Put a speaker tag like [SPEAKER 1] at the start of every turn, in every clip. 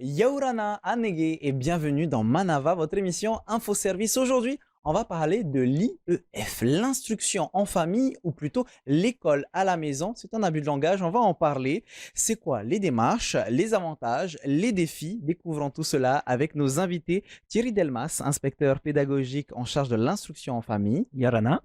[SPEAKER 1] Yaurana, Anege et bienvenue dans Manava, votre émission Info Service. Aujourd'hui, on va parler de l'IEF, l'instruction en famille ou plutôt l'école à la maison. C'est un abus de langage, on va en parler. C'est quoi les démarches, les avantages, les défis? Découvrons tout cela avec nos invités. Thierry Delmas, inspecteur pédagogique en charge de l'instruction en famille. Yarana.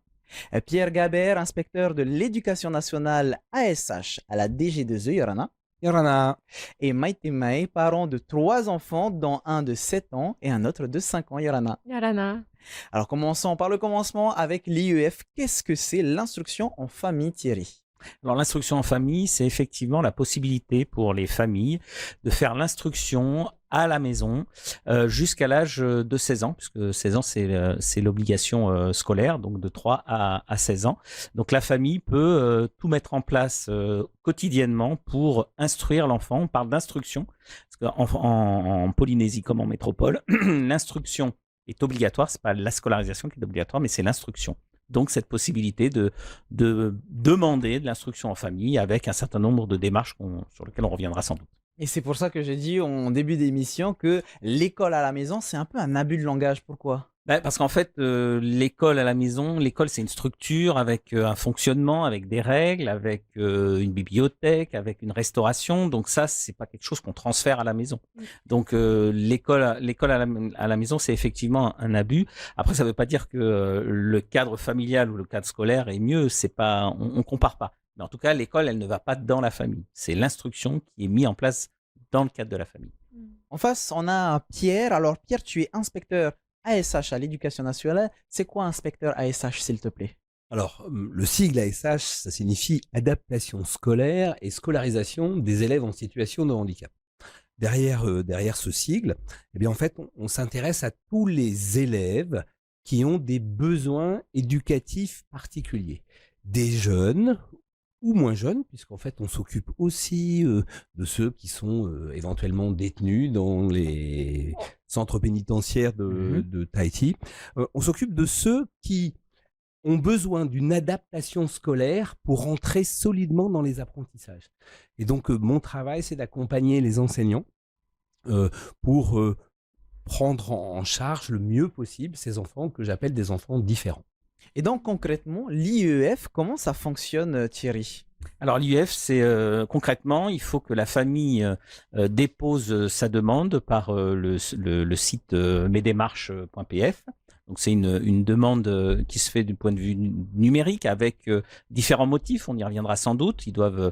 [SPEAKER 1] Pierre Gabert, inspecteur de l'éducation nationale ASH à la DG2E. Yarana.
[SPEAKER 2] Yorana.
[SPEAKER 1] Et Maïté May, parent de trois enfants, dont un de 7 ans et un autre de 5 ans, Yorana.
[SPEAKER 3] Yarana.
[SPEAKER 1] Alors commençons par le commencement avec l'IEF. Qu'est-ce que c'est l'instruction en famille, Thierry?
[SPEAKER 2] Alors l'instruction en famille, c'est effectivement la possibilité pour les familles de faire l'instruction à la maison jusqu'à l'âge de 16 ans, puisque 16 ans c'est l'obligation scolaire, donc de 3 à 16 ans. Donc la famille peut tout mettre en place quotidiennement pour instruire l'enfant. On parle d'instruction, parce en Polynésie comme en métropole, l'instruction est obligatoire, c'est pas la scolarisation qui est obligatoire, mais c'est l'instruction. Donc, cette possibilité de demander de l'instruction en famille avec un certain nombre de démarches sur lesquelles on reviendra sans doute.
[SPEAKER 1] Et c'est pour ça que j'ai dit en début d'émission que l'école à la maison, c'est un peu un abus de langage. Pourquoi?
[SPEAKER 2] Parce qu'en fait, l'école à la maison, l'école c'est une structure avec un fonctionnement, avec des règles, avec une bibliothèque, avec une restauration. Donc ça, c'est pas quelque chose qu'on transfère à la maison. Donc l'école à la maison, c'est effectivement un abus. Après, ça veut pas dire que le cadre familial ou le cadre scolaire est mieux. C'est pas, on compare pas. Mais en tout cas, l'école, elle ne va pas dans la famille. C'est l'instruction qui est mise en place dans le cadre de la famille.
[SPEAKER 1] En face, on a Pierre. Alors Pierre, tu es inspecteur ASH à l'éducation nationale. C'est quoi inspecteur ASH, s'il te plaît?
[SPEAKER 4] Alors, le sigle ASH, ça signifie adaptation scolaire et scolarisation des élèves en situation de handicap. Derrière ce sigle, eh bien, en fait, on s'intéresse à tous les élèves qui ont des besoins éducatifs particuliers. Des jeunes ou moins jeunes, puisqu'en fait, on s'occupe aussi de ceux qui sont éventuellement détenus dans les centres pénitentiaires de Tahiti. On s'occupe de ceux qui ont besoin d'une adaptation scolaire pour rentrer solidement dans les apprentissages. Et donc, mon travail, c'est d'accompagner les enseignants pour prendre en charge le mieux possible ces enfants que j'appelle des enfants différents.
[SPEAKER 1] Et donc concrètement, l'IEF, comment ça fonctionne, Thierry?
[SPEAKER 2] Alors l'IEF, c'est concrètement, il faut que la famille dépose sa demande par le site mesdémarches.pf. Donc c'est une demande qui se fait du point de vue numérique avec différents motifs. On y reviendra sans doute. Ils doivent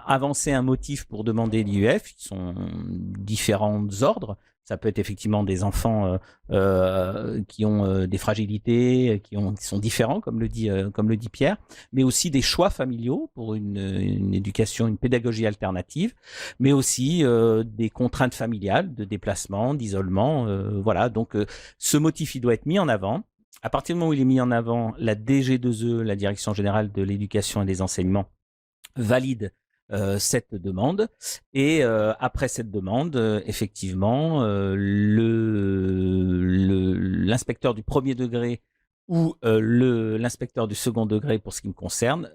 [SPEAKER 2] avancer un motif pour demander l'IEF. Ils sont différents ordres. Ça peut être effectivement des enfants qui ont des fragilités, qui sont différents, comme le dit Pierre, mais aussi des choix familiaux pour une éducation, une pédagogie alternative, mais aussi des contraintes familiales, de déplacement, d'isolement. Voilà, donc ce motif, il doit être mis en avant. À partir du moment où il est mis en avant, la DG2E, la Direction générale de l'éducation et des enseignements, valide cette demande et après cette demande, effectivement, l'inspecteur du premier degré ou l'inspecteur du second degré pour ce qui me concerne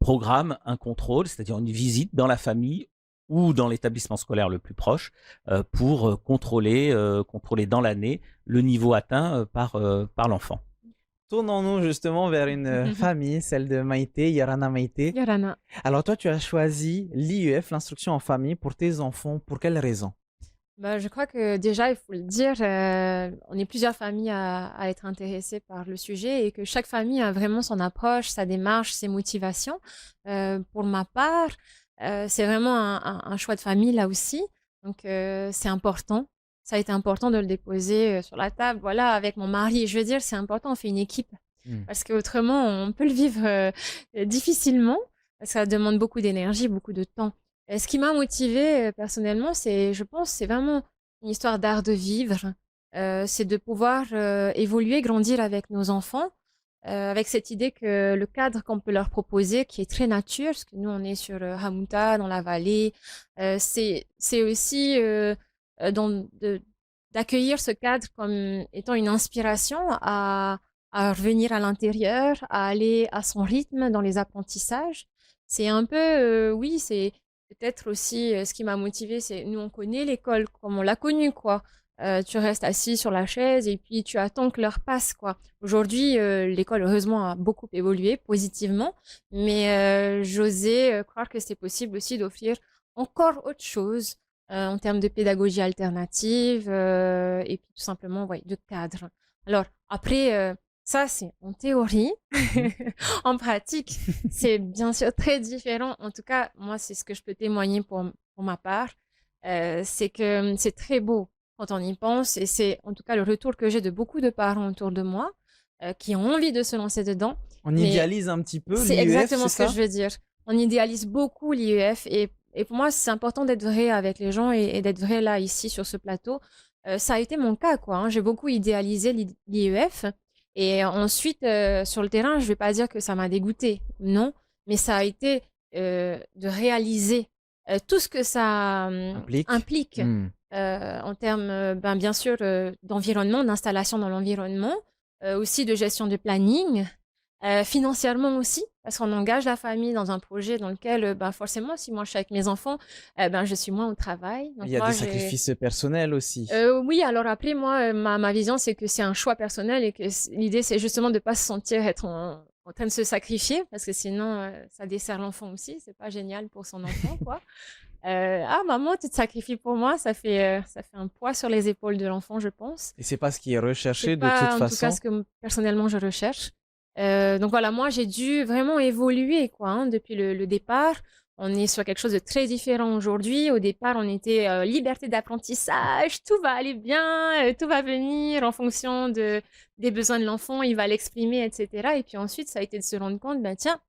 [SPEAKER 2] programme un contrôle, c'est-à-dire une visite dans la famille ou dans l'établissement scolaire le plus proche pour contrôler dans l'année le niveau atteint par l'enfant.
[SPEAKER 1] Tournons-nous justement vers une famille, celle de Maïté, Yarana Maïté.
[SPEAKER 3] Yarana.
[SPEAKER 1] Alors toi, tu as choisi l'IEF, l'instruction en famille, pour tes enfants. Pour quelles raisons?
[SPEAKER 3] Je crois que déjà, il faut le dire, on est plusieurs familles à être intéressées par le sujet et que chaque famille a vraiment son approche, sa démarche, ses motivations. Pour ma part, c'est vraiment un choix de famille là aussi. Donc, c'est important. Ça a été important de le déposer sur la table. Voilà, avec mon mari, je veux dire, c'est important, on fait une équipe. Parce qu'autrement, on peut le vivre difficilement. Ça demande beaucoup d'énergie, beaucoup de temps. Et ce qui m'a motivée personnellement, je pense, c'est vraiment une histoire d'art de vivre. C'est de pouvoir évoluer, grandir avec nos enfants, avec cette idée que le cadre qu'on peut leur proposer, qui est très nature, parce que nous, on est sur Hamuta, dans la vallée, c'est aussi d'accueillir ce cadre comme étant une inspiration à revenir à l'intérieur, à aller à son rythme dans les apprentissages. C'est un peu, oui, c'est peut-être aussi, ce qui m'a motivée, c'est nous, on connaît l'école comme on l'a connue, quoi. Tu restes assis sur la chaise et puis tu attends que l'heure passe, quoi. Aujourd'hui, l'école, heureusement, a beaucoup évolué positivement, mais j'osais croire que c'est possible aussi d'offrir encore autre chose en termes de pédagogie alternative et puis tout simplement, ouais, de cadre. Alors, après, ça, c'est en théorie.
[SPEAKER 1] Mhm.
[SPEAKER 3] En pratique, c'est bien sûr très différent. En tout cas, moi, c'est ce que je peux témoigner pour ma part. C'est que c'est très beau quand on y pense. Et c'est en tout cas le retour que j'ai de beaucoup de parents autour de moi qui ont envie de se lancer dedans.
[SPEAKER 1] On
[SPEAKER 3] Mais
[SPEAKER 1] idéalise un petit peu
[SPEAKER 3] c'est
[SPEAKER 1] l'IEF,
[SPEAKER 3] exactement
[SPEAKER 1] c'est
[SPEAKER 3] ce que
[SPEAKER 1] ça?
[SPEAKER 3] je veux dire. On idéalise beaucoup l'IEF et pour moi, c'est important d'être vrai avec les gens et d'être vrai là, ici, sur ce plateau. Ça a été mon cas, quoi, hein. J'ai beaucoup idéalisé l'IEF et ensuite, sur le terrain, je vais pas dire que ça m'a dégoûtée, non, mais ça a été de réaliser tout ce que ça
[SPEAKER 1] Implique.
[SPEAKER 3] implique
[SPEAKER 1] Hmm.
[SPEAKER 3] en termes, ben, bien sûr, d'environnement, d'installation dans l'environnement, aussi de gestion de planning. Financièrement aussi, parce qu'on engage la famille dans un projet dans lequel, ben, forcément, si moi je suis avec mes enfants, ben, je suis moins au travail.
[SPEAKER 1] Il
[SPEAKER 3] Donc
[SPEAKER 1] y a
[SPEAKER 3] moi,
[SPEAKER 1] des
[SPEAKER 3] j'ai
[SPEAKER 1] sacrifices personnels aussi.
[SPEAKER 3] oui, alors après moi, ma vision, c'est que c'est un choix personnel et que l'idée, c'est justement de ne pas se sentir être en train de se sacrifier, parce que sinon, ça dessert l'enfant aussi. C'est pas génial pour son enfant, quoi. Ah, maman, tu te sacrifies pour moi, ça fait un poids sur les épaules de l'enfant, je pense.
[SPEAKER 1] Et c'est pas ce qui est
[SPEAKER 3] C'est
[SPEAKER 1] recherché de toute
[SPEAKER 3] pas, en tout cas,
[SPEAKER 1] façon.
[SPEAKER 3] ce que personnellement je recherche. Donc voilà, moi j'ai dû vraiment évoluer, quoi, hein, depuis le départ. On est sur quelque chose de très différent aujourd'hui. Au départ, on était liberté d'apprentissage, tout va aller bien, tout va venir en fonction des besoins de l'enfant, il va l'exprimer, etc. Et puis ensuite, ça a été de se rendre compte, ben tiens,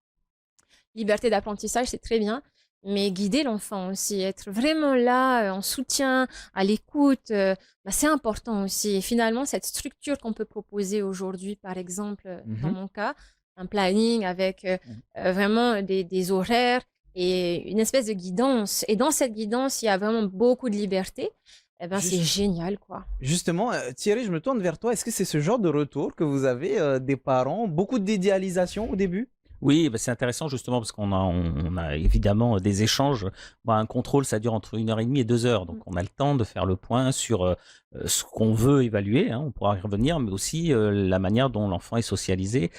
[SPEAKER 3] liberté d'apprentissage, c'est très bien, mais guider l'enfant aussi, être vraiment là, en soutien, à l'écoute, bah, c'est important aussi. Et finalement, cette structure qu'on peut proposer aujourd'hui, par exemple, dans
[SPEAKER 1] Mhm.
[SPEAKER 3] mon cas, un planning avec vraiment des horaires et une espèce de guidance. Et dans cette guidance, il y a vraiment beaucoup de liberté. Eh ben, c'est
[SPEAKER 1] Juste-
[SPEAKER 3] génial, quoi.
[SPEAKER 1] Justement, Thierry, je me tourne vers toi. Est-ce que c'est ce genre de retour que vous avez des parents? Beaucoup d'idéalisation au début?
[SPEAKER 2] Oui, bah, c'est intéressant justement parce on a évidemment des échanges. Bon, un contrôle, ça dure entre 1 heure et demie et 2 heures. Donc,
[SPEAKER 3] Mm.
[SPEAKER 2] on a le temps de faire le point sur ce qu'on veut évaluer, hein, on pourra y revenir, mais aussi la manière dont l'enfant est socialisé.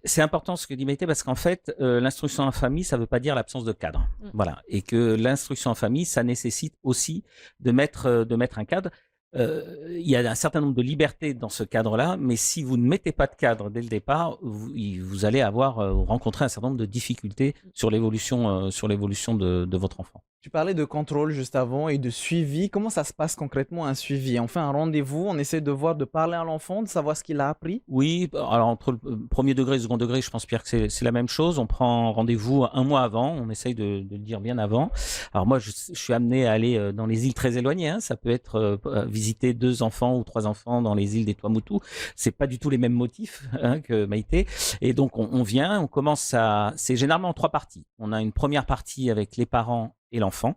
[SPEAKER 2] C'est important ce que dit Maïté parce qu'en fait, l'instruction en famille, ça ne veut pas dire l'absence de cadre.
[SPEAKER 3] Mm.
[SPEAKER 2] Voilà. Et que l'instruction en famille, ça nécessite aussi de mettre un cadre. Il y a un certain nombre de libertés dans ce cadre-là, mais si vous ne mettez pas de cadre dès le départ, vous allez rencontrer un certain nombre de difficultés sur l'évolution de votre enfant.
[SPEAKER 1] Tu parlais de contrôle juste avant et de suivi. Comment ça se passe concrètement un suivi? On fait un rendez-vous, on essaie de voir, de parler à l'enfant, de savoir ce qu'il a appris.
[SPEAKER 2] Oui, alors entre le premier degré et le second degré, je pense, Pierre, que c'est la même chose. On prend rendez-vous un mois avant, on essaye de le dire bien avant. Alors moi, je suis amené à aller dans les îles très éloignées, hein. Ça peut être visiter 2 enfants ou 3 enfants dans les îles des Tuamotu. C'est pas du tout les mêmes motifs hein, que Maïté. Et donc, on vient, on commence à... C'est généralement en 3 parties. On a une première partie avec les parents et l'enfant,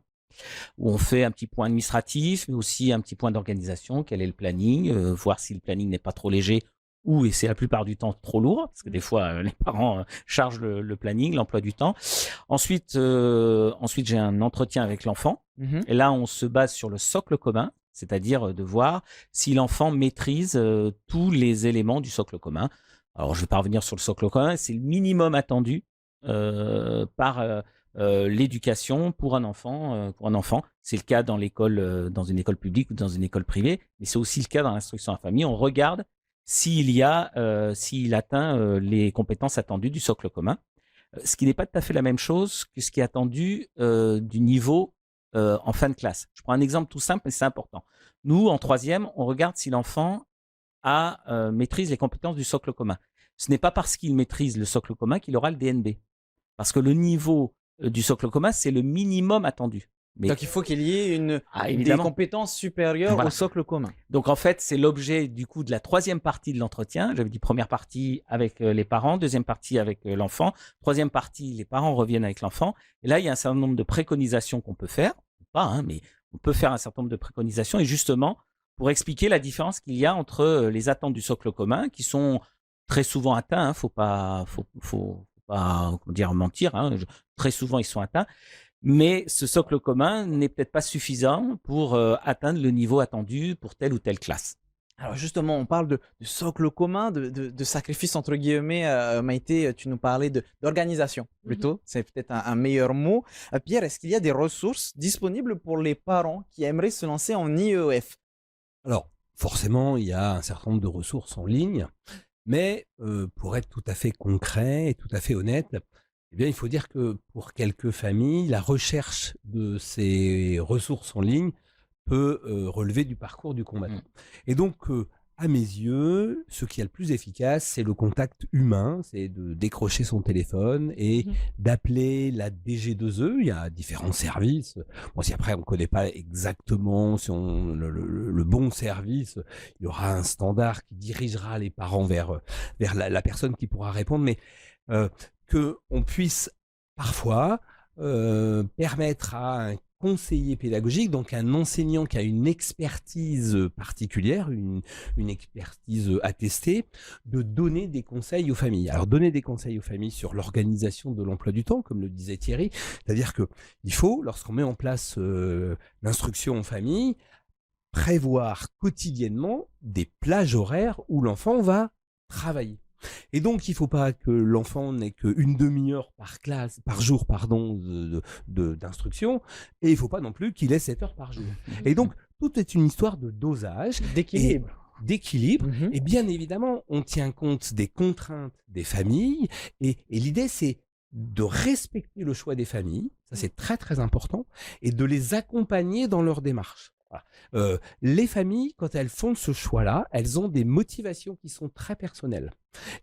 [SPEAKER 2] où on fait un petit point administratif, mais aussi un petit point d'organisation, quel est le planning, voir si le planning n'est pas trop léger ou, et c'est la plupart du temps, trop lourd, parce que des fois, les parents chargent le planning, l'emploi du temps. Ensuite, j'ai un entretien avec l'enfant,
[SPEAKER 1] Mhm.
[SPEAKER 2] et là, on se base sur le socle commun, c'est-à-dire de voir si l'enfant maîtrise tous les éléments du socle commun. Alors, je ne vais pas revenir sur le socle commun, c'est le minimum attendu par l'éducation pour un enfant. C'est le cas dans dans une école publique ou dans une école privée, mais c'est aussi le cas dans l'instruction en famille. On regarde s'il atteint les compétences attendues du socle commun, ce qui n'est pas tout à fait la même chose que ce qui est attendu du niveau en fin de classe. Je prends un exemple tout simple, mais c'est important. Nous, en troisième, on regarde si l'enfant maîtrise les compétences du socle commun. Ce n'est pas parce qu'il maîtrise le socle commun qu'il aura le DNB. Parce que le niveau du socle commun, c'est le minimum attendu. Mais
[SPEAKER 1] Donc il faut qu'il y ait des
[SPEAKER 2] évidemment.
[SPEAKER 1] compétences supérieures
[SPEAKER 2] Voilà.
[SPEAKER 1] au socle commun.
[SPEAKER 2] Donc en fait, c'est l'objet du coup de la troisième partie de l'entretien. J'avais dit première partie avec les parents, deuxième partie avec l'enfant, troisième partie, les parents reviennent avec l'enfant. Et là, il y a un certain nombre de préconisations qu'on peut faire, pas, hein, mais on peut faire un certain nombre de préconisations et justement pour expliquer la différence qu'il y a entre les attentes du socle commun qui sont très souvent atteints. Faut pas mentir. Hein, très souvent, ils sont atteints. Mais ce socle commun n'est peut-être pas suffisant pour atteindre le niveau attendu pour telle ou telle classe.
[SPEAKER 1] Alors justement, on parle de socle commun, de sacrifice entre guillemets. Maïté, tu nous parlais d'organisation
[SPEAKER 3] Mhm.
[SPEAKER 1] plutôt, c'est peut-être un meilleur mot. Pierre, est-ce qu'il y a des ressources disponibles pour les parents qui aimeraient se lancer en IEF?
[SPEAKER 4] Alors, forcément, il y a un certain nombre de ressources en ligne, mais pour être tout à fait concret et tout à fait honnête, eh bien, il faut dire que pour quelques familles, la recherche de ces ressources en ligne peut relever du parcours du combattant. Et donc, à mes yeux, ce qui est le plus efficace, c'est le contact humain, c'est de décrocher son téléphone et
[SPEAKER 3] Mhm.
[SPEAKER 4] d'appeler la DG2E. Il y a différents services. Bon, si après on ne connaît pas exactement si le bon service, il y aura un standard qui dirigera les parents vers la personne qui pourra répondre, mais qu'on puisse parfois permettre à un conseiller pédagogique, donc un enseignant qui a une expertise particulière, une expertise attestée, de donner des conseils aux familles. Alors donner des conseils aux familles sur l'organisation de l'emploi du temps, comme le disait Thierry, c'est-à-dire que il faut, lorsqu'on met en place l'instruction en famille, prévoir quotidiennement des plages horaires où l'enfant va travailler. Et donc, il ne faut pas que l'enfant n'ait qu'une demi-heure par jour, pardon, d'instruction, et il ne faut pas non plus qu'il ait 7 heures par jour. Et donc, tout est une histoire de dosage et
[SPEAKER 1] D'équilibre.
[SPEAKER 4] d'équilibre.
[SPEAKER 1] Mhm.
[SPEAKER 4] Et bien évidemment, on tient compte des contraintes des familles, et l'idée, c'est de respecter le choix des familles, ça c'est très très important, et de les accompagner dans leur démarche. Voilà. Les familles, quand elles font ce choix-là, elles ont des motivations qui sont très personnelles.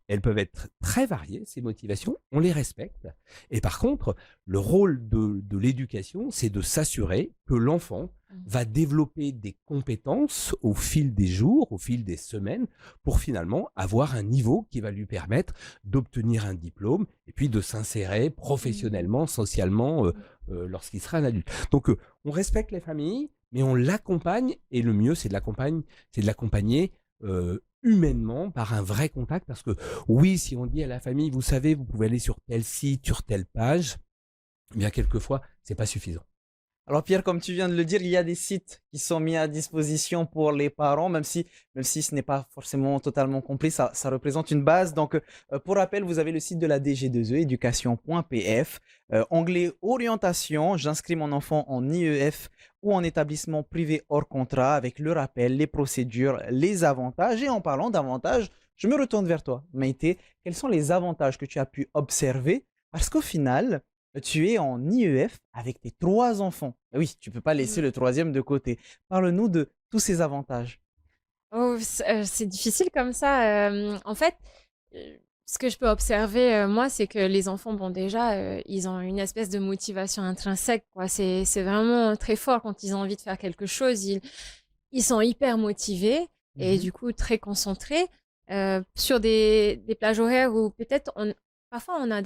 [SPEAKER 4] Elles peuvent être très variées, ces motivations, on les respecte. Et par contre, le rôle de l'éducation, c'est de s'assurer que l'enfant va développer des compétences au fil des jours, au fil des semaines, pour finalement avoir un niveau qui va lui permettre d'obtenir un diplôme et puis de s'insérer professionnellement, socialement, lorsqu'il sera un adulte. Donc, on respecte les familles, mais on l'accompagne, et le mieux, c'est de l'accompagner humainement par un vrai contact, parce que oui, si on dit à la famille, vous savez, vous pouvez aller sur tel site, sur telle page, eh bien quelquefois, c'est pas suffisant.
[SPEAKER 1] Alors Pierre, comme tu viens de le dire, il y a des sites qui sont mis à disposition pour les parents, même si ce n'est pas forcément totalement complet, ça représente une base. Donc, pour rappel, vous avez le site de la DG2E, éducation.pf, onglet orientation, j'inscris mon enfant en IEF ou en établissement privé hors contrat, avec le rappel, les procédures, les avantages. Et en parlant d'avantages, je me retourne vers toi, Maïté. Quels sont les avantages que tu as pu observer? Parce qu'au final, tu es en IEF avec tes 3 enfants. Oui, tu peux pas laisser
[SPEAKER 3] Mhm.
[SPEAKER 1] le troisième de côté. Parle-nous de tous ces avantages.
[SPEAKER 3] Oh, c'est difficile comme ça. En fait, ce que je peux observer, moi, c'est que les enfants, bon, déjà, ils ont une espèce de motivation intrinsèque, quoi. C'est vraiment très fort quand ils ont envie de faire quelque chose. Ils sont hyper motivés et
[SPEAKER 1] Mmh.
[SPEAKER 3] du coup très concentrés sur des plages horaires où peut-être parfois on a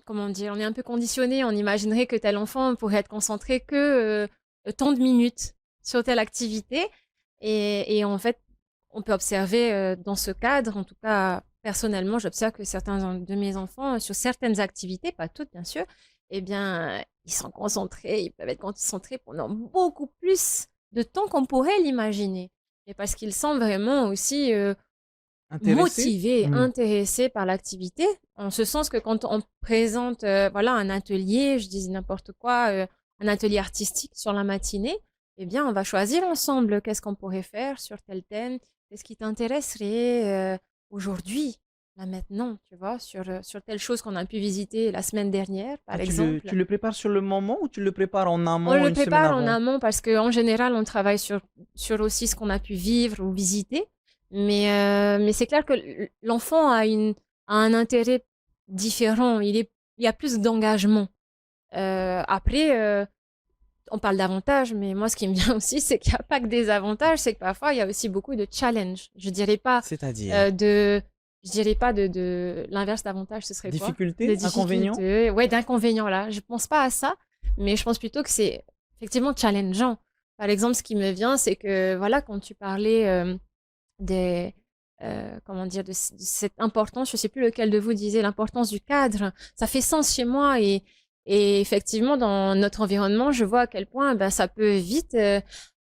[SPEAKER 3] comment dire, on est un peu conditionné. On imaginerait que tel enfant pourrait être concentré que tant de minutes sur telle activité. Et en fait, on peut observer dans ce cadre, en tout cas personnellement, j'observe que certains de mes enfants, sur certaines activités, pas toutes bien sûr, eh bien, ils sont concentrés, ils peuvent être concentrés pendant beaucoup plus de temps qu'on pourrait l'imaginer. Et parce qu'ils sont vraiment aussi
[SPEAKER 1] Intéressé?
[SPEAKER 3] motivés,
[SPEAKER 1] Mmh.
[SPEAKER 3] intéressés par l'activité, en ce sens que quand on présente voilà, un atelier, je dis n'importe quoi, un atelier artistique sur la matinée, eh bien, on va choisir ensemble qu'est-ce qu'on pourrait faire sur tel thème, qu'est-ce qui t'intéresserait aujourd'hui, là maintenant, tu vois, sur telle chose qu'on a pu visiter la semaine dernière, par
[SPEAKER 1] Ah,
[SPEAKER 3] exemple.
[SPEAKER 1] tu le prépares sur le moment ou tu le prépares en
[SPEAKER 3] On
[SPEAKER 1] amont
[SPEAKER 3] le
[SPEAKER 1] une semaine
[SPEAKER 3] prépare en
[SPEAKER 1] avant?
[SPEAKER 3] amont parce qu'en général, on travaille sur aussi ce qu'on a pu vivre ou visiter. Mais c'est clair que l'enfant a un intérêt différent. Il y a plus d'engagement. Après, on parle d'avantages, mais moi, ce qui me vient aussi, c'est qu'il n'y a pas que des avantages, c'est que parfois, il y a aussi beaucoup de challenges.
[SPEAKER 1] C'est-à-dire?
[SPEAKER 3] De, je dirais pas l'inverse d'avantage, ce serait quoi? De
[SPEAKER 1] Difficulté? Inconvénient?
[SPEAKER 3] difficultés, ouais, d'inconvénients là. Je pense pas à ça, mais je pense plutôt que c'est effectivement challengeant. Par exemple, ce qui me vient, c'est que voilà, quand tu parlais des comment dire de cette importance, je sais plus lequel de vous disait l'importance du cadre. Ça fait sens chez moi Et effectivement, dans notre environnement, je vois à quel point ça peut vite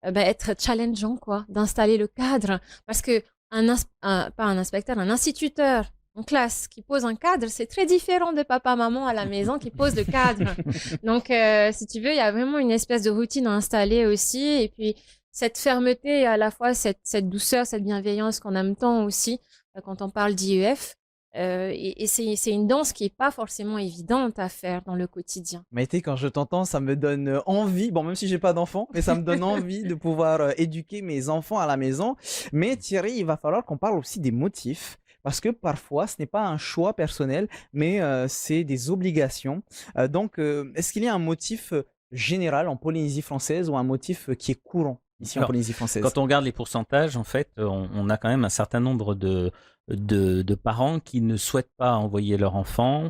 [SPEAKER 3] être challengeant, quoi, d'installer le cadre. Parce que pas un inspecteur, un instituteur en classe qui pose un cadre, c'est très différent de papa-maman à la maison qui pose le cadre. Donc, si tu veux, il y a vraiment une espèce de routine à installer aussi. Et puis, cette fermeté et à la fois cette douceur, cette bienveillance qu'on aime tant aussi quand on parle d'IEF. Et c'est une danse qui n'est pas forcément évidente à faire dans le quotidien.
[SPEAKER 1] Maïté, quand je t'entends, ça me donne envie, bon, même si j'ai pas d'enfants, mais ça me donne envie de pouvoir éduquer mes enfants à la maison. Mais Thierry, il va falloir qu'on parle aussi des motifs. Parce que parfois, ce n'est pas un choix personnel, mais c'est des obligations. Est-ce qu'il y a un motif général en Polynésie française ou un motif qui est courant ici en
[SPEAKER 2] Alors,
[SPEAKER 1] Polynésie française?
[SPEAKER 2] quand on regarde les pourcentages, en fait, on a quand même un certain nombre de parents qui ne souhaitent pas envoyer leur enfant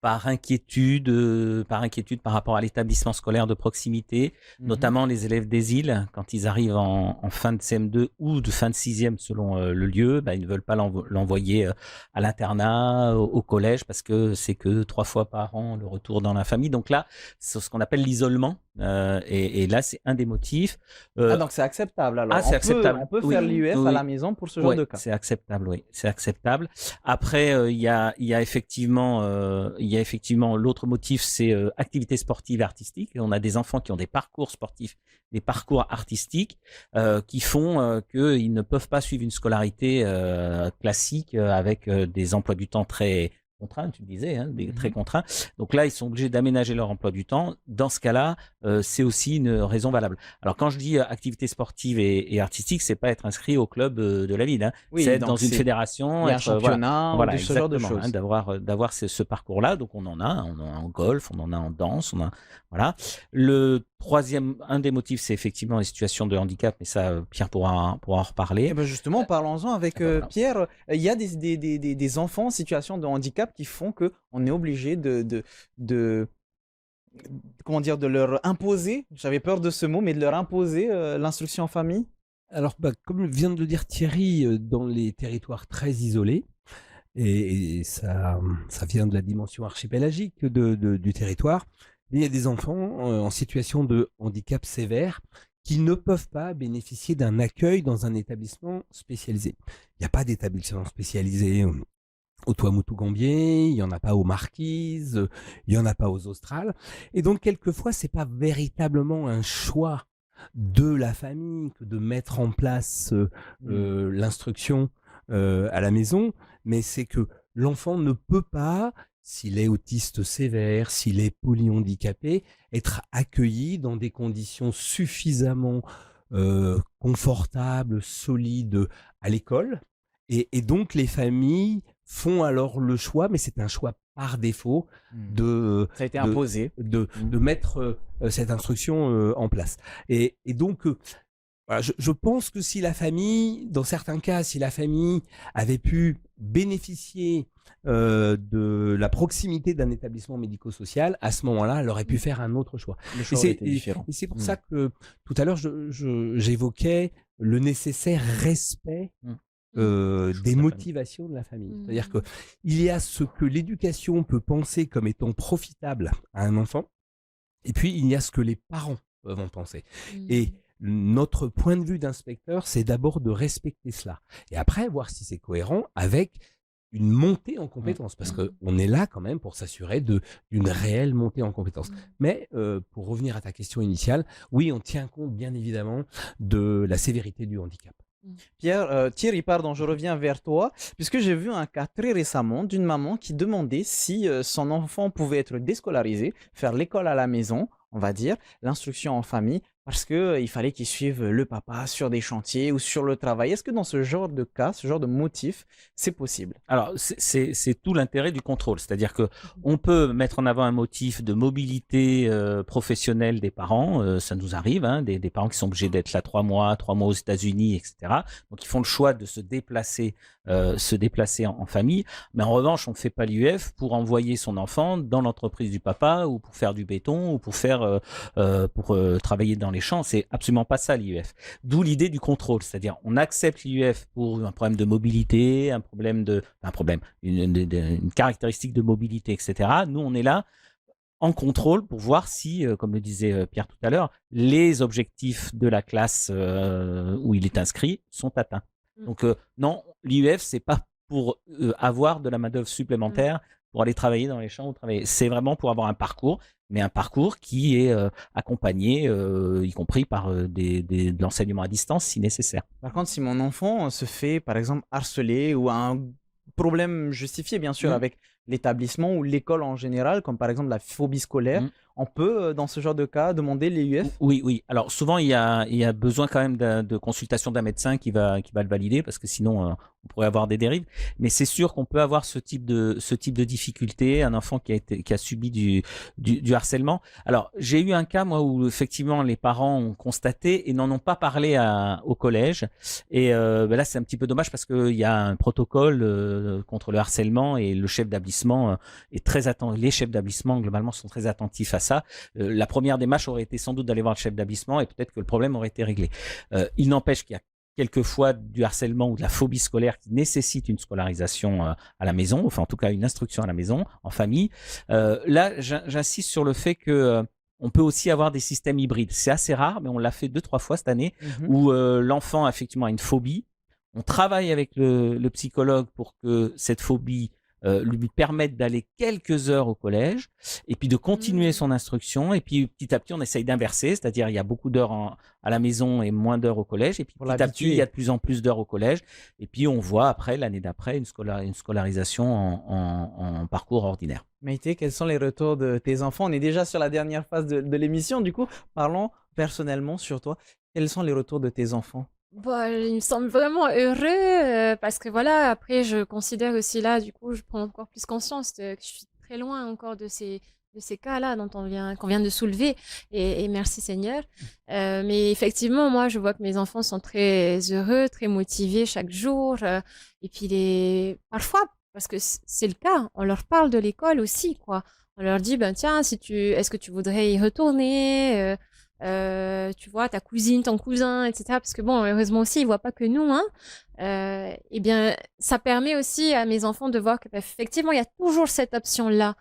[SPEAKER 2] par inquiétude par rapport à l'établissement scolaire de proximité,
[SPEAKER 1] Mhm.
[SPEAKER 2] notamment les élèves des îles, quand ils arrivent en fin de CM2 ou de fin de 6e selon le lieu, ils ne veulent pas l'envoyer à l'internat, au collège, parce que c'est que 3 fois par an le retour dans la famille. Donc là, c'est ce qu'on appelle l'isolement. Et là, c'est un des motifs.
[SPEAKER 1] Donc c'est acceptable alors.
[SPEAKER 2] C'est acceptable.
[SPEAKER 1] On peut
[SPEAKER 2] Oui,
[SPEAKER 1] faire l'IUF à
[SPEAKER 2] oui.
[SPEAKER 1] la maison pour ce genre
[SPEAKER 2] Ouais,
[SPEAKER 1] de cas.
[SPEAKER 2] c'est acceptable, oui, c'est acceptable. Après, il y a effectivement l'autre motif, c'est activité sportive et artistique. Et on a des enfants qui ont des parcours sportifs, des parcours artistiques qui font qu'ils ne peuvent pas suivre une scolarité classique avec des emplois du temps très contraints, tu le disais, très contraints. Donc là, ils sont obligés d'aménager leur emploi du temps. Dans ce cas-là, c'est aussi une raison valable. Alors quand je dis activité sportive et artistique, c'est pas être inscrit au club de la ville.
[SPEAKER 1] Oui,
[SPEAKER 2] c'est être
[SPEAKER 1] donc
[SPEAKER 2] dans une
[SPEAKER 1] c'est-
[SPEAKER 2] fédération,
[SPEAKER 1] Il y a un
[SPEAKER 2] être
[SPEAKER 1] championnat ou ce genre de
[SPEAKER 2] exactement,
[SPEAKER 1] choses.
[SPEAKER 2] d'avoir ce parcours-là. Donc on en a en golf, on en a en danse, voilà. Un des motifs, c'est effectivement les situations de handicap, mais ça, Pierre pourra en reparler.
[SPEAKER 1] Et ben justement, parlons-en avec
[SPEAKER 2] Voilà.
[SPEAKER 1] Pierre. Il y a des enfants en situation de handicap qui font qu'on est obligé comment dire, de leur imposer, j'avais peur de ce mot, mais de leur imposer l'instruction en famille.
[SPEAKER 4] Alors, comme vient de le dire Thierry, dans les territoires très isolés, et ça vient de la dimension archipélagique du territoire, il y a des enfants en situation de handicap sévère qui ne peuvent pas bénéficier d'un accueil dans un établissement spécialisé. Il n'y a pas d'établissement spécialisé au Tuamotu-Gambier, il n'y en a pas aux Marquises, il n'y en a pas aux Australes. Et donc, quelquefois, ce n'est pas véritablement un choix de la famille que de mettre en place l'instruction à la maison, mais c'est que l'enfant ne peut pas, s'il est autiste sévère, s'il est polyhandicapé, être accueilli dans des conditions suffisamment confortables, solides à l'école. Et donc, les familles font alors le choix, mais c'est un choix par défaut,
[SPEAKER 1] Ça a été imposé.
[SPEAKER 4] de mettre cette instruction en place. Et donc, voilà, je pense que si la famille, dans certains cas, si la famille avait pu bénéficier de la proximité d'un établissement médico-social, à ce moment-là, elle aurait pu faire un autre choix.
[SPEAKER 1] Le choix aurait été différent.
[SPEAKER 4] Et c'est pour ça que tout à l'heure, j'évoquais le nécessaire respect des motivations de la famille. C'est-à-dire qu'il y a ce que l'éducation peut penser comme étant profitable à un enfant, et puis il y a ce que les parents peuvent en penser. Et notre point de vue d'inspecteur, c'est d'abord de respecter cela. Et après, voir si c'est cohérent avec une montée en compétences, parce qu'on est là quand même pour s'assurer d'une réelle montée en compétences. Mais pour revenir à ta question initiale, oui, on tient compte bien évidemment de la sévérité du handicap.
[SPEAKER 1] Thierry, pardon, je reviens vers toi, puisque j'ai vu un cas très récemment d'une maman qui demandait si son enfant pouvait être déscolarisé, faire l'école à la maison, on va dire, l'instruction en famille, parce qu'il fallait qu'il suive le papa sur des chantiers ou sur le travail. Est-ce que dans ce genre de cas, ce genre de motif, c'est possible?
[SPEAKER 2] Alors, c'est tout l'intérêt du contrôle. C'est-à-dire que on peut mettre en avant un motif de mobilité professionnelle des parents. Ça nous arrive, des parents qui sont obligés d'être là 3 mois aux États-Unis, etc. Donc, ils font le choix de se déplacer en famille. Mais en revanche, on ne fait pas l'IUF pour envoyer son enfant dans l'entreprise du papa ou pour faire du béton ou pour travailler dans les champs. C'est absolument pas ça l'IUF. D'où l'idée du contrôle. C'est-à-dire, on accepte l'IUF pour un problème de mobilité, une caractéristique de mobilité, etc. Nous, on est là en contrôle pour voir si, comme le disait Pierre tout à l'heure, les objectifs de la classe où il est inscrit sont atteints. Donc non, l'IEF, c'est pas pour avoir de la main-d'œuvre supplémentaire pour aller travailler dans les champs ou travailler. C'est vraiment pour avoir un parcours, mais un parcours qui est accompagné, y compris par de l'enseignement à distance si nécessaire.
[SPEAKER 1] Par contre, si mon enfant se fait, par exemple, harceler ou a un problème justifié, bien sûr, avec l'établissement ou l'école en général, comme par exemple la phobie scolaire, on peut, dans ce genre de cas, demander l'IEF?
[SPEAKER 2] Oui, oui. Alors souvent, il y a besoin quand même de consultation d'un médecin qui va le valider, parce que sinon, on pourrait avoir des dérives. Mais c'est sûr qu'on peut avoir ce type de difficulté, un enfant qui a subi du harcèlement. Alors, j'ai eu un cas, moi, où effectivement, les parents ont constaté et n'en ont pas parlé au collège. Et là, c'est un petit peu dommage parce qu'il y a un protocole contre le harcèlement et le chef d'établissement est très attentif. Les chefs d'établissement, globalement, sont très attentifs à ça. La première démarche aurait été sans doute d'aller voir le chef d'établissement et peut-être que le problème aurait été réglé. Il n'empêche qu'il y a quelquefois du harcèlement ou de la phobie scolaire qui nécessite une scolarisation à la maison, enfin en tout cas une instruction à la maison, en famille. Là, j'insiste sur le fait que on peut aussi avoir des systèmes hybrides. C'est assez rare, mais on l'a fait 2-3 fois cette année, où l'enfant effectivement a une phobie. On travaille avec le psychologue pour que cette phobie lui permettre d'aller quelques heures au collège et puis de continuer son instruction, et puis petit à petit on essaye d'inverser, c'est-à-dire il y a beaucoup d'heures à la maison et moins d'heures au collège, et puis petit à petit il y a de plus en plus d'heures au collège, et puis on voit après l'année d'après une scolarisation en parcours ordinaire.
[SPEAKER 1] Maïté, quels sont les retours de tes enfants? On est déjà sur la dernière phase de l'émission, du coup, parlons personnellement sur toi. Quels sont les retours de tes enfants?
[SPEAKER 3] Bah, il me semble vraiment heureux parce que voilà, après, je considère aussi là, du coup, je prends encore plus conscience que je suis très loin encore de ces cas-là qu'on vient de soulever. Et merci Seigneur. Mais effectivement, moi, je vois que mes enfants sont très heureux, très motivés chaque jour. Et puis, parfois, parce que c'est le cas, on leur parle de l'école aussi, quoi. On leur dit, ben tiens, est-ce que tu voudrais y retourner tu vois, ta cousine, ton cousin, etc. Parce que bon, heureusement aussi, ils voient pas que nous, hein. Eh bien, ça permet aussi à mes enfants de voir que, effectivement, il y a toujours cette option-là.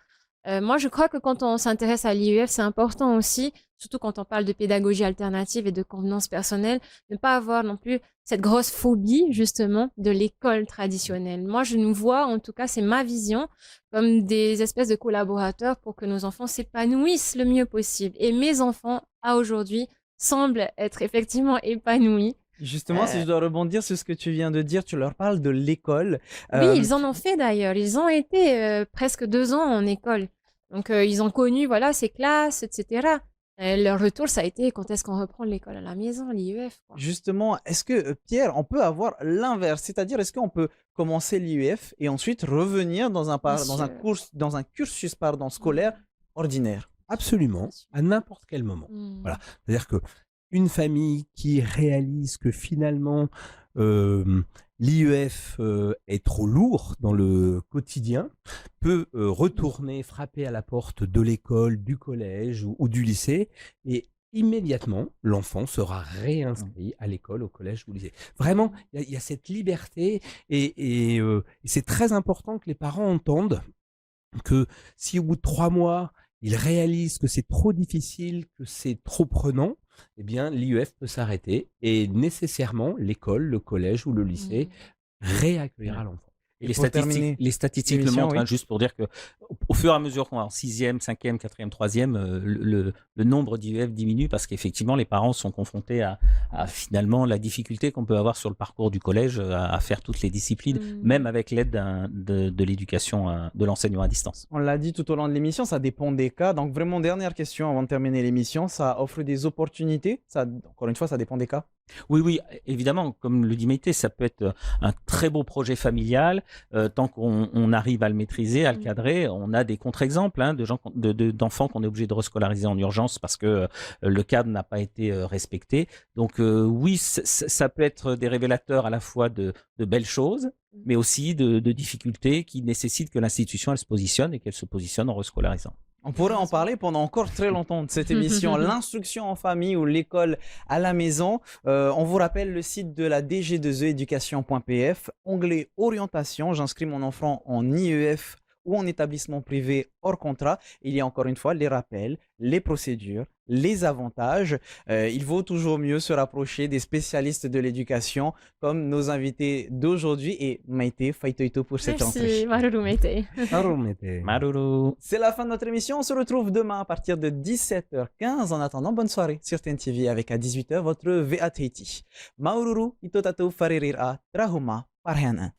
[SPEAKER 3] Moi, je crois que quand on s'intéresse à l'IEF, c'est important aussi, surtout quand on parle de pédagogie alternative et de convenance personnelle, de ne pas avoir non plus cette grosse phobie, justement, de l'école traditionnelle. Moi, je nous vois, en tout cas, c'est ma vision, comme des espèces de collaborateurs pour que nos enfants s'épanouissent le mieux possible. Et mes enfants, à aujourd'hui, semblent être effectivement épanouis.
[SPEAKER 1] Justement, si je dois rebondir sur ce que tu viens de dire, tu leur parles de l'école.
[SPEAKER 3] Oui, ils en ont fait d'ailleurs. Ils ont été presque 2 ans en école. Donc, ils ont connu voilà, ces classes, etc. Leur retour, ça a été quand est-ce qu'on reprend l'école à la maison, l'IEF, quoi.
[SPEAKER 1] Justement, est-ce que, Pierre, on peut avoir l'inverse? C'est-à-dire, est-ce qu'on peut commencer l'IEF et ensuite revenir dans un cursus scolaire ordinaire?
[SPEAKER 4] Absolument, à n'importe quel moment. Voilà. C'est-à-dire que une famille qui réalise que finalement l'IEF est trop lourd dans le quotidien peut retourner, frapper à la porte de l'école, du collège ou du lycée, et immédiatement, l'enfant sera réinscrit à l'école, au collège ou au lycée. Vraiment, il y a cette liberté, et c'est très important que les parents entendent que si au bout de 3 mois, ils réalisent que c'est trop difficile, que c'est trop prenant, eh bien, l'IEF peut s'arrêter et nécessairement l'école, le collège ou le lycée réaccueillera l'enfant.
[SPEAKER 2] Et les statistiques le montrent, hein, juste pour dire que au fur et à mesure qu'on est en 6e, 5e, 4e, 3e, le nombre d'IEF diminue parce qu'effectivement, les parents sont confrontés à finalement la difficulté qu'on peut avoir sur le parcours du collège à faire toutes les disciplines, même avec l'aide de l'éducation, de l'enseignement à distance.
[SPEAKER 1] On l'a dit tout au long de l'émission, ça dépend des cas. Donc vraiment, dernière question avant de terminer l'émission, ça offre des opportunités. Encore une fois, ça dépend des cas.
[SPEAKER 2] Oui, évidemment, comme le dit Maïté, ça peut être un très beau projet familial, tant qu'on arrive à le maîtriser, à le cadrer. On a des contre-exemples d'enfants qu'on est obligé de rescolariser en urgence parce que le cadre n'a pas été respecté. Donc oui, ça peut être des révélateurs à la fois de belles choses, mais aussi de difficultés qui nécessitent que l'institution elle se positionne et qu'elle se positionne en rescolarisant.
[SPEAKER 1] On pourrait en parler pendant encore très longtemps de cette émission, l'instruction en famille ou l'école à la maison. On vous rappelle le site de la DG2E, éducation.pf, onglet orientation. J'inscris mon enfant en IEF ou en établissement privé hors contrat. Il y a encore une fois les rappels, les procédures, les avantages. Il vaut toujours mieux se rapprocher des spécialistes de l'éducation comme nos invités d'aujourd'hui et Maïté Faitoito pour cette
[SPEAKER 3] Merci,
[SPEAKER 1] entrée.
[SPEAKER 3] Maruru Mete.
[SPEAKER 2] Maruru.
[SPEAKER 1] C'est la fin de notre émission. On se retrouve demain à partir de 17h15. En attendant, bonne soirée sur TNTV avec à 18h votre VA Tahiti. Maururu, itotato faririra, trahuma, parhanan.